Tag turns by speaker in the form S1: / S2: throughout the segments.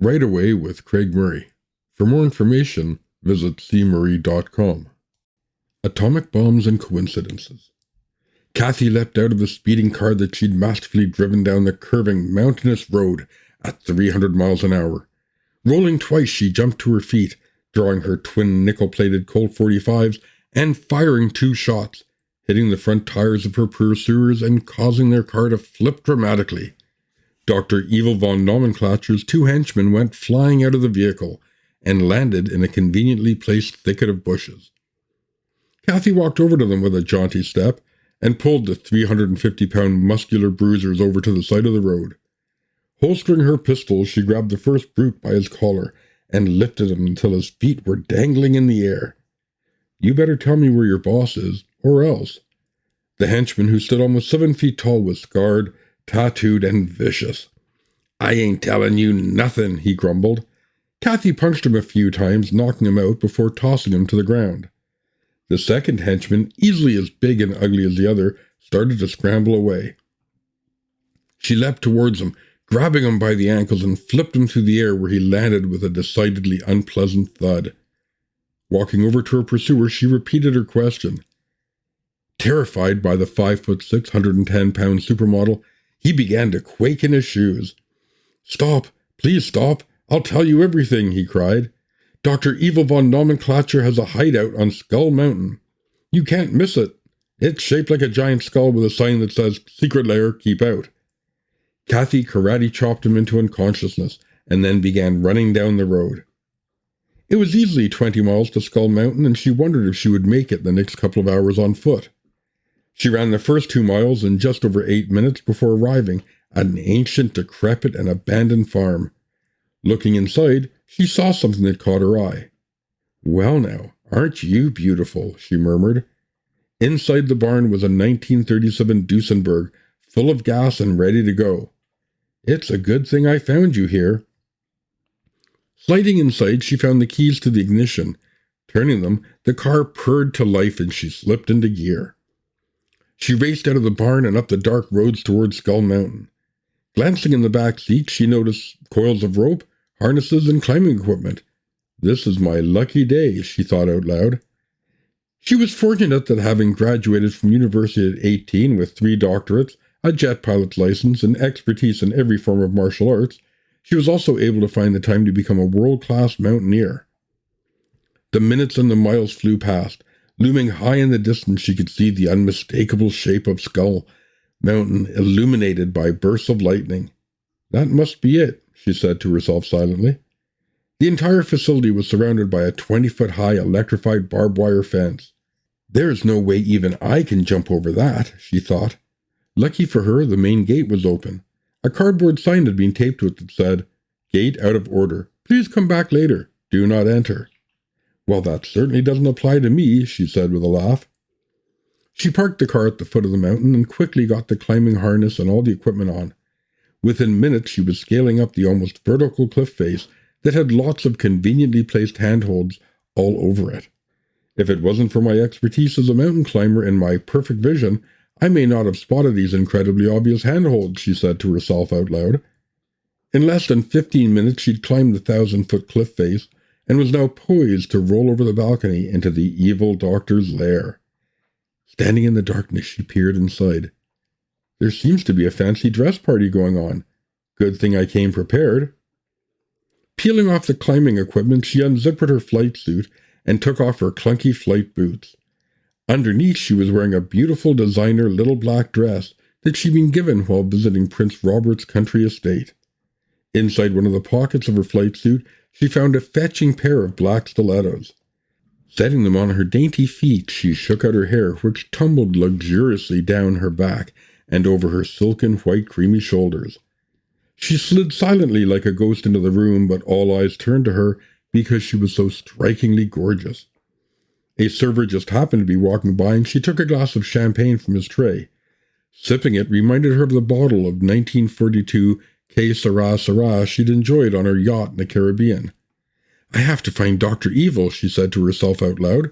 S1: Right Away with Craig Murray. For more information, visit cmurray.com. Atomic Bombs and Coincidences. Kathy leapt out of the speeding car that she'd masterfully driven down the curving, mountainous road at 300 miles an hour. Rolling twice, she jumped to her feet, drawing her twin nickel-plated Colt 45s and firing 2 shots, hitting the front tires of her pursuers and causing their car to flip dramatically. Dr. Evil von Nomenclature's 2 henchmen went flying out of the vehicle and landed in a conveniently placed thicket of bushes. Kathy walked over to them with a jaunty step and pulled the 350-pound muscular bruisers over to the side of the road. Holstering her pistol, she grabbed the first brute by his collar and lifted him until his feet were dangling in the air. "You better tell me where your boss is, or else." The henchman, who stood almost 7 feet tall, was scarred, tattooed, and vicious. "I ain't telling you nothing," he grumbled. Kathy punched him a few times, knocking him out before tossing him to the ground. The second henchman, easily as big and ugly as the other, started to scramble away. She leapt towards him, grabbing him by the ankles, and flipped him through the air where he landed with a decidedly unpleasant thud. Walking over to her pursuer, she repeated her question. Terrified by the 5'6", 110-pound supermodel, he began to quake in his shoes. "Stop! Please stop! I'll tell you everything," he cried. "Dr. Evil von Nomenclature has a hideout on Skull Mountain. You can't miss it. It's shaped like a giant skull with a sign that says, 'Secret Lair, keep out.'" Kathy karate-chopped him into unconsciousness and then began running down the road. It was easily 20 miles to Skull Mountain, and she wondered if she would make it the next couple of hours on foot. She ran the first 2 miles in just over 8 minutes before arriving at an ancient, decrepit, and abandoned farm. Looking inside, she saw something that caught her eye. "Well now, aren't you beautiful?" she murmured. Inside the barn was a 1937 Duesenberg, full of gas and ready to go. "It's a good thing I found you here." Sliding inside, she found the keys to the ignition. Turning them, the car purred to life and she slipped into gear. She raced out of the barn and up the dark roads towards Skull Mountain. Glancing in the back seat, she noticed coils of rope, harnesses, and climbing equipment. "This is my lucky day," she thought out loud. She was fortunate that, having graduated from university at 18 with 3 doctorates, a jet pilot's license, and expertise in every form of martial arts, she was also able to find the time to become a world-class mountaineer. The minutes and the miles flew past. Looming high in the distance, she could see the unmistakable shape of Skull Mountain illuminated by bursts of lightning. "That must be it," she said to herself silently. The entire facility was surrounded by a 20-foot-high electrified barbed wire fence. "There's no way even I can jump over that," she thought. Lucky for her, the main gate was open. A cardboard sign had been taped to it that said, "Gate out of order. Please come back later. Do not enter." "Well, that certainly doesn't apply to me," she said with a laugh. She parked the car at the foot of the mountain and quickly got the climbing harness and all the equipment on. Within minutes, she was scaling up the almost vertical cliff face that had lots of conveniently placed handholds all over it. "If it wasn't for my expertise as a mountain climber and my perfect vision, I may not have spotted these incredibly obvious handholds," she said to herself out loud. In less than 15 minutes, she'd climbed the 1,000-foot cliff face and was now poised to roll over the balcony into the evil doctor's lair. Standing in the darkness, she peered inside. "There seems to be a fancy dress party going on. Good thing I came prepared." Peeling off the climbing equipment, she unzipped her flight suit and took off her clunky flight boots. Underneath, she was wearing a beautiful designer little black dress that she'd been given while visiting Prince Robert's country estate. Inside one of the pockets of her flight suit, she found a fetching pair of black stilettos. Setting them on her dainty feet, she shook out her hair, which tumbled luxuriously down her back and over her silken white creamy shoulders. She slid silently like a ghost into the room, but all eyes turned to her because she was so strikingly gorgeous. A server just happened to be walking by, and she took a glass of champagne from his tray. Sipping it reminded her of the bottle of 1942 Que Sera Sera she'd enjoyed on her yacht in the Caribbean. "I have to find Dr. Evil," she said to herself out loud.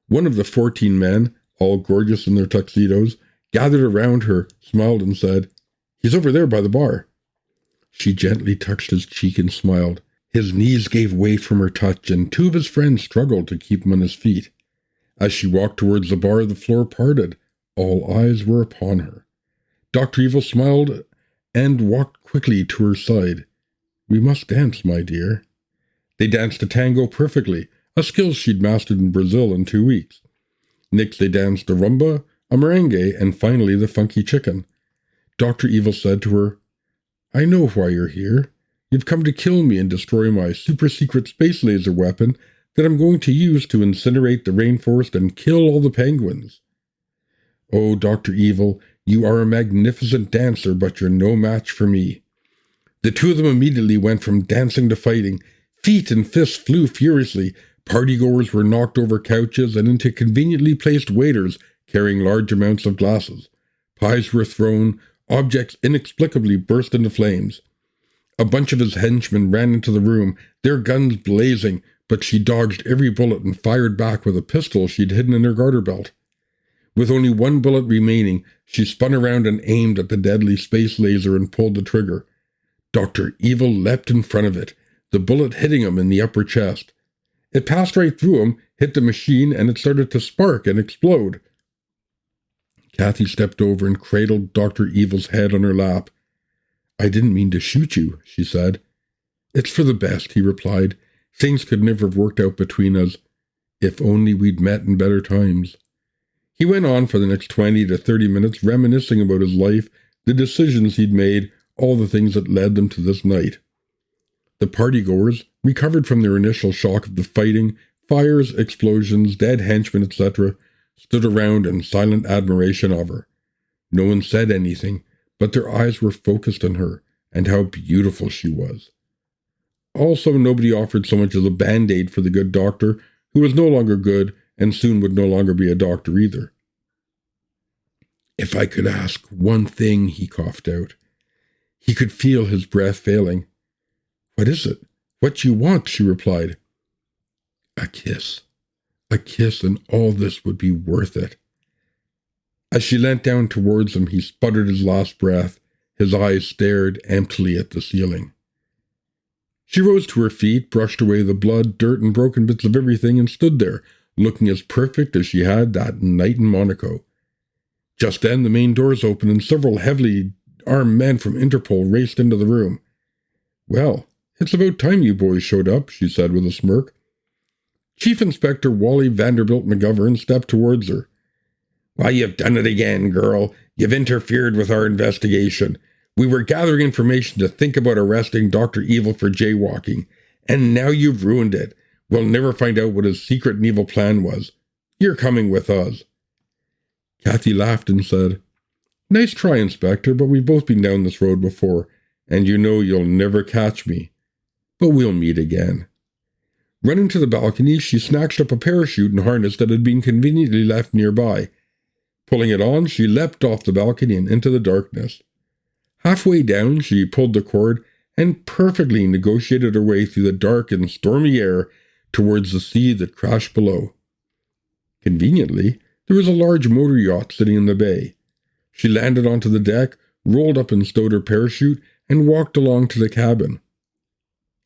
S1: One of the 14 men, all gorgeous in their tuxedos, gathered around her, smiled and said, "He's over there by the bar." She gently touched his cheek and smiled. His knees gave way from her touch, and two of his friends struggled to keep him on his feet. As she walked towards the bar, the floor parted. All eyes were upon her. Dr. Evil smiled and walked quickly to her side. "We must dance, my dear." They danced a tango perfectly, a skill she'd mastered in Brazil in 2 weeks. Next they danced a rumba, a merengue, and finally the funky chicken. Dr. Evil said to her, "I know why you're here. You've come to kill me and destroy my super-secret space laser weapon that I'm going to use to incinerate the rainforest and kill all the penguins." "Oh, Dr. Evil, you are a magnificent dancer, but you're no match for me." The two of them immediately went from dancing to fighting. Feet and fists flew furiously. Partygoers were knocked over couches and into conveniently placed waiters carrying large amounts of glasses. Pies were thrown. Objects inexplicably burst into flames. A bunch of his henchmen ran into the room, their guns blazing, but she dodged every bullet and fired back with a pistol she'd hidden in her garter belt. With only one bullet remaining, she spun around and aimed at the deadly space laser and pulled the trigger. Dr. Evil leapt in front of it, the bullet hitting him in the upper chest. It passed right through him, hit the machine, and it started to spark and explode. Kathy stepped over and cradled Dr. Evil's head on her lap. "I didn't mean to shoot you," she said. "It's for the best," he replied. "Things could never have worked out between us. If only we'd met in better times." He went on for the next 20 to 30 minutes reminiscing about his life, the decisions he'd made, all the things that led them to this night. The partygoers, recovered from their initial shock of the fighting, fires, explosions, dead henchmen, etc., stood around in silent admiration of her. No one said anything, but their eyes were focused on her, and how beautiful she was. Also, nobody offered so much as a band-aid for the good doctor, who was no longer good, and soon would no longer be a doctor either. "If I could ask one thing," he coughed out. He could feel his breath failing. "What is it? What you want?" she replied. "A kiss. A kiss, and all this would be worth it." As she leant down towards him, he sputtered his last breath. His eyes stared emptily at the ceiling. She rose to her feet, brushed away the blood, dirt, and broken bits of everything, and stood there, looking as perfect as she had that night in Monaco. Just then, the main doors opened, and several heavily armed men from Interpol raced into the room. "Well, it's about time you boys showed up," she said with a smirk. Chief Inspector Wally Vanderbilt McGovern stepped towards her. "Why, you've done it again, girl. You've interfered with our investigation. We were gathering information to think about arresting Dr. Evil for jaywalking, and now you've ruined it. We'll never find out what his secret and evil plan was. You're coming with us." Kathy laughed and said, "Nice try, Inspector, but we've both been down this road before, and you know you'll never catch me. But we'll meet again." Running to the balcony, she snatched up a parachute and harness that had been conveniently left nearby. Pulling it on, she leapt off the balcony and into the darkness. Halfway down, she pulled the cord and perfectly negotiated her way through the dark and stormy air towards the sea that crashed below. Conveniently, there was a large motor yacht sitting in the bay. She landed onto the deck, rolled up and stowed her parachute, and walked along to the cabin.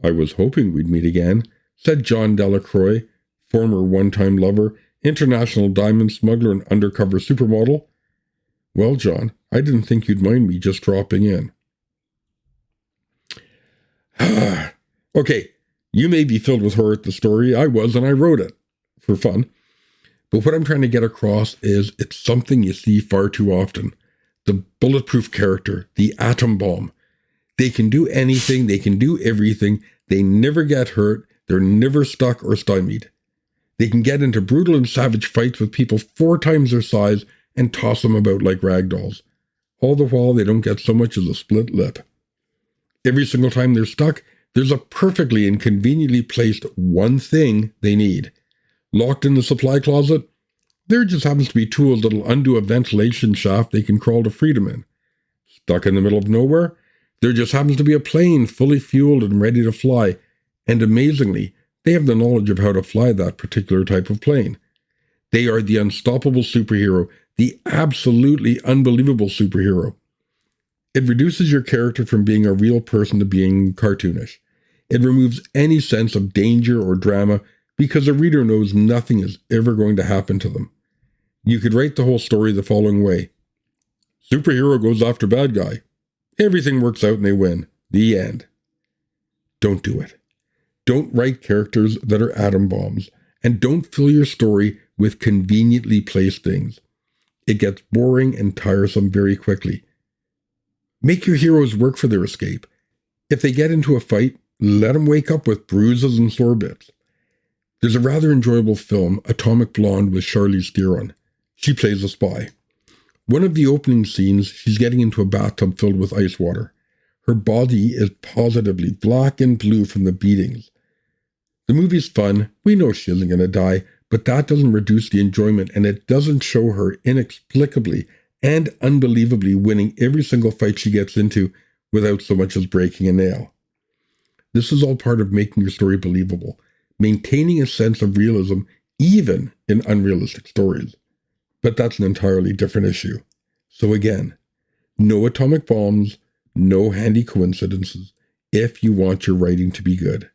S1: "I was hoping we'd meet again," said John Delacroix, former one-time lover, international diamond smuggler and undercover supermodel. "Well, John, I didn't think you'd mind me just dropping in." Okay, you may be filled with horror at the story. I was, and I wrote it for fun. But what I'm trying to get across is it's something you see far too often. The bulletproof character, the atom bomb. They can do anything, they can do everything, they never get hurt, they're never stuck or stymied. They can get into brutal and savage fights with people 4 times their size and toss them about like rag dolls. All the while, they don't get so much as a split lip. Every single time they're stuck, there's a perfectly and conveniently placed one thing they need. Locked in the supply closet, there just happens to be tools that'll undo a ventilation shaft they can crawl to freedom in. Stuck in the middle of nowhere, there just happens to be a plane fully fueled and ready to fly, and amazingly, they have the knowledge of how to fly that particular type of plane. They are the unstoppable superhero, the absolutely unbelievable superhero. It reduces your character from being a real person to being cartoonish. It removes any sense of danger or drama because the reader knows nothing is ever going to happen to them. You could write the whole story the following way. Superhero goes after bad guy. Everything works out and they win. The end. Don't do it. Don't write characters that are atom bombs, and don't fill your story with conveniently placed things. It gets boring and tiresome very quickly. Make your heroes work for their escape. If they get into a fight, let them wake up with bruises and sore bits. There's a rather enjoyable film, Atomic Blonde, with Charlize Theron. She plays a spy. One of the opening scenes, she's getting into a bathtub filled with ice water. Her body is positively black and blue from the beatings. The movie's fun, we know she isn't going to die, but that doesn't reduce the enjoyment, and it doesn't show her inexplicably and unbelievably winning every single fight she gets into without so much as breaking a nail. This is all part of making your story believable, maintaining a sense of realism even in unrealistic stories. But that's an entirely different issue. So again, no atomic bombs, no handy coincidences if you want your writing to be good.